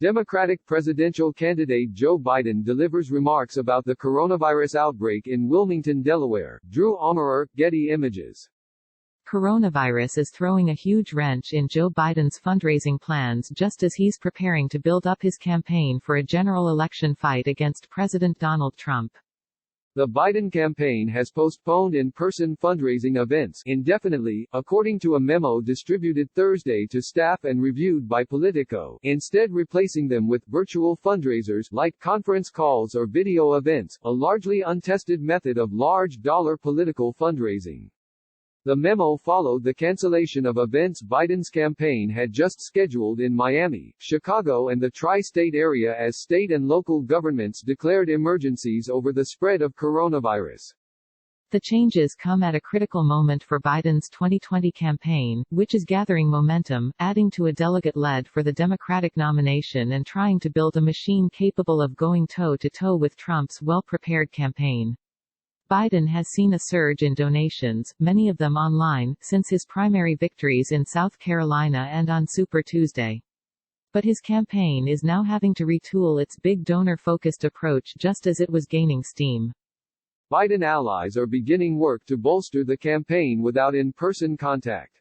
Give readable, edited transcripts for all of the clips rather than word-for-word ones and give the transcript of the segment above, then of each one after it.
Democratic presidential candidate Joe Biden delivers remarks about the coronavirus outbreak in Wilmington, Delaware. Drew Omerer, Getty Images. Coronavirus is throwing a huge wrench in Joe Biden's fundraising plans just as he's preparing to build up his campaign for a general election fight against President Donald Trump. The Biden campaign has postponed in-person fundraising events indefinitely, according to a memo distributed Thursday to staff and reviewed by Politico, instead replacing them with virtual fundraisers like conference calls or video events, a largely untested method of large-dollar political fundraising. The memo followed the cancellation of events Biden's campaign had just scheduled in Miami, Chicago and the tri-state area as state and local governments declared emergencies over the spread of coronavirus. The changes come at a critical moment for Biden's 2020 campaign, which is gathering momentum, adding to a delegate lead for the Democratic nomination and trying to build a machine capable of going toe-to-toe with Trump's well-prepared campaign. Biden has seen a surge in donations, many of them online, since his primary victories in South Carolina and on Super Tuesday. But his campaign is now having to retool its big donor-focused approach just as it was gaining steam. Biden allies are beginning work to bolster the campaign without in-person contact.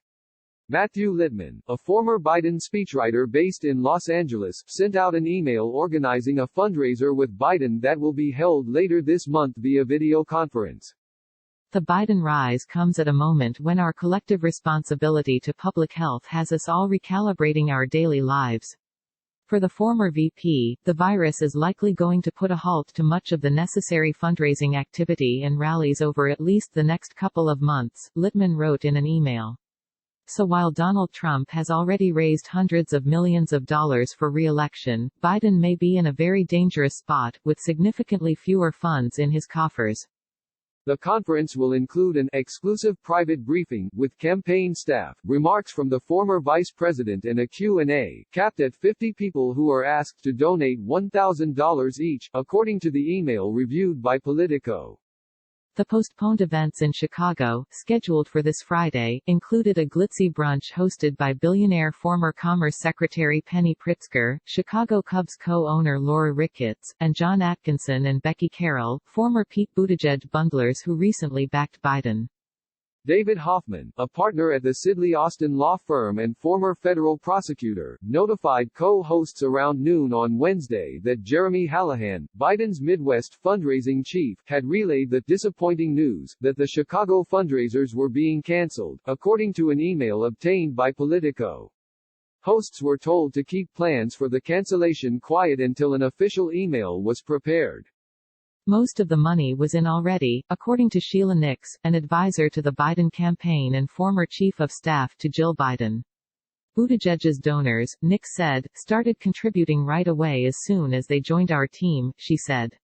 Matthew Littman, a former Biden speechwriter based in Los Angeles, sent out an email organizing a fundraiser with Biden that will be held later this month via video conference. The Biden rise comes at a moment when our collective responsibility to public health has us all recalibrating our daily lives. For the former VP, the virus is likely going to put a halt to much of the necessary fundraising activity and rallies over at least the next couple of months, Littman wrote in an email. So while Donald Trump has already raised hundreds of millions of dollars for re-election, Biden may be in a very dangerous spot, with significantly fewer funds in his coffers. The conference will include an exclusive private briefing with campaign staff, remarks from the former vice president and a Q&A, capped at 50 people who are asked to donate $1,000 each, according to the email reviewed by Politico. The postponed events in Chicago, scheduled for this Friday, included a glitzy brunch hosted by billionaire former Commerce Secretary Penny Pritzker, Chicago Cubs co-owner Laura Ricketts, and John Atkinson and Becky Carroll, former Pete Buttigieg bundlers who recently backed Biden. David Hoffman, a partner at the Sidley Austin law firm and former federal prosecutor, notified co-hosts around noon on Wednesday that Jeremy Hallahan, Biden's Midwest fundraising chief, had relayed the disappointing news that the Chicago fundraisers were being canceled, according to an email obtained by Politico. Hosts were told to keep plans for the cancellation quiet until an official email was prepared. Most of the money was in already, according to Sheila Nix, an advisor to the Biden campaign and former chief of staff to Jill Biden. Buttigieg's donors, Nix said, started contributing right away as soon as they joined our team, she said.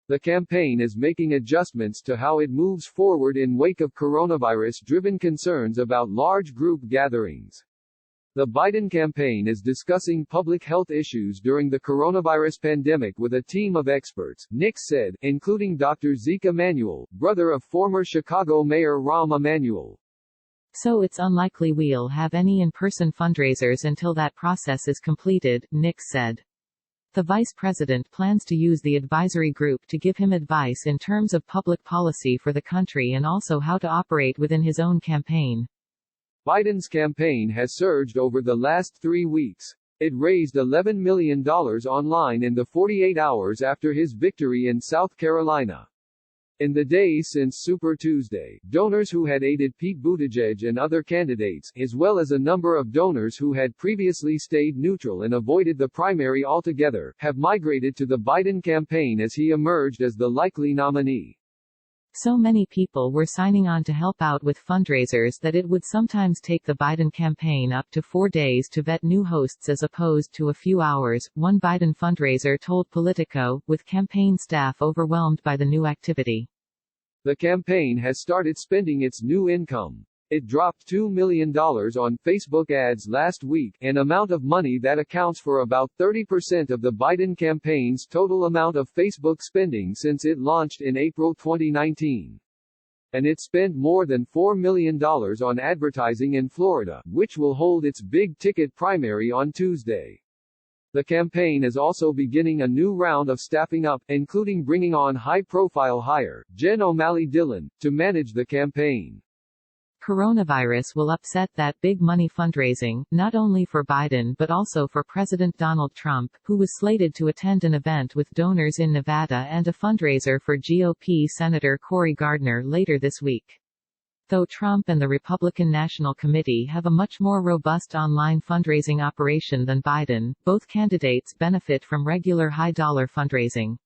The campaign is making adjustments to how it moves forward in wake of coronavirus-driven concerns about large group gatherings. The Biden campaign is discussing public health issues during the coronavirus pandemic with a team of experts, Nix said, including Dr. Zeke Emanuel, brother of former Chicago Mayor Rahm Emanuel. So it's unlikely we'll have any in-person fundraisers until that process is completed, Nix said. The vice president plans to use the advisory group to give him advice in terms of public policy for the country and also how to operate within his own campaign. Biden's campaign has surged over the last 3 weeks. It raised $11 million online in the 48 hours after his victory in South Carolina. In the days since Super Tuesday, donors who had aided Pete Buttigieg and other candidates, as well as a number of donors who had previously stayed neutral and avoided the primary altogether, have migrated to the Biden campaign as he emerged as the likely nominee. So many people were signing on to help out with fundraisers that it would sometimes take the Biden campaign up to 4 days to vet new hosts as opposed to a few hours, one Biden fundraiser told Politico, with campaign staff overwhelmed by the new activity. The campaign has started spending its new income. It dropped $2 million on Facebook ads last week, an amount of money that accounts for about 30% of the Biden campaign's total amount of Facebook spending since it launched in April 2019. And it spent more than $4 million on advertising in Florida, which will hold its big-ticket primary on Tuesday. The campaign is also beginning a new round of staffing up, including bringing on high-profile hire, Jen O'Malley Dillon, to manage the campaign. Coronavirus will upset that big money fundraising, not only for Biden but also for President Donald Trump, who was slated to attend an event with donors in Nevada and a fundraiser for GOP Senator Cory Gardner later this week. Though Trump and the Republican National Committee have a much more robust online fundraising operation than Biden, both candidates benefit from regular high-dollar fundraising.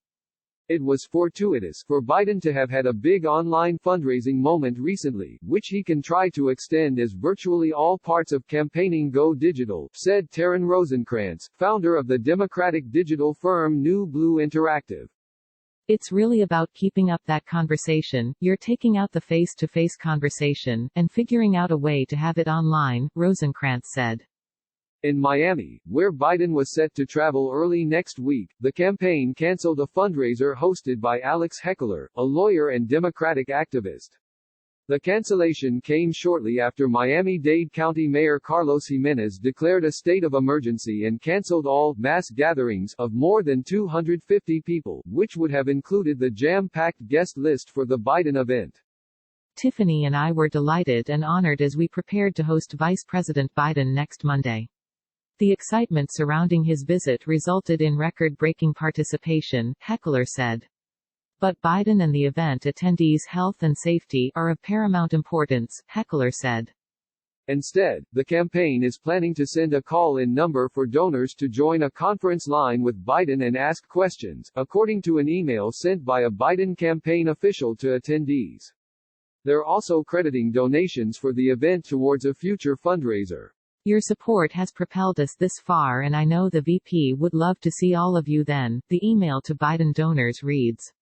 It was fortuitous for Biden to have had a big online fundraising moment recently, which he can try to extend as virtually all parts of campaigning go digital, said Taryn Rosenkrantz, founder of the Democratic digital firm New Blue Interactive. It's really about keeping up that conversation. You're taking out the face-to-face conversation, and figuring out a way to have it online, Rosenkrantz said. In Miami, where Biden was set to travel early next week, the campaign canceled a fundraiser hosted by Alex Heckler, a lawyer and Democratic activist. The cancellation came shortly after Miami-Dade County Mayor Carlos Jimenez declared a state of emergency and canceled all mass gatherings of more than 250 people, which would have included the jam-packed guest list for the Biden event. Tiffany and I were delighted and honored as we prepared to host Vice President Biden next Monday. The excitement surrounding his visit resulted in record-breaking participation, Heckler said. But Biden and the event attendees' health and safety are of paramount importance, Heckler said. Instead, the campaign is planning to send a call-in number for donors to join a conference line with Biden and ask questions, according to an email sent by a Biden campaign official to attendees. They're also crediting donations for the event towards a future fundraiser. Your support has propelled us this far and I know the VP would love to see all of you then, the email to Biden donors reads.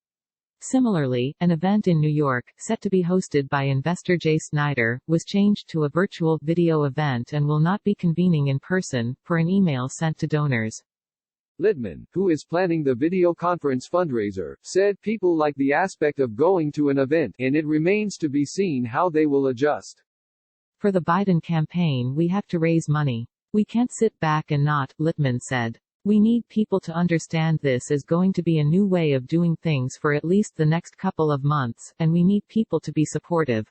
Similarly, an event in New York, set to be hosted by investor Jay Snyder, was changed to a virtual video event and will not be convening in person, per an email sent to donors. Littman, who is planning the video conference fundraiser, said people like the aspect of going to an event, and it remains to be seen how they will adjust. For the Biden campaign we have to raise money. We can't sit back and not, Littman said. We need people to understand this is going to be a new way of doing things for at least the next couple of months, and we need people to be supportive.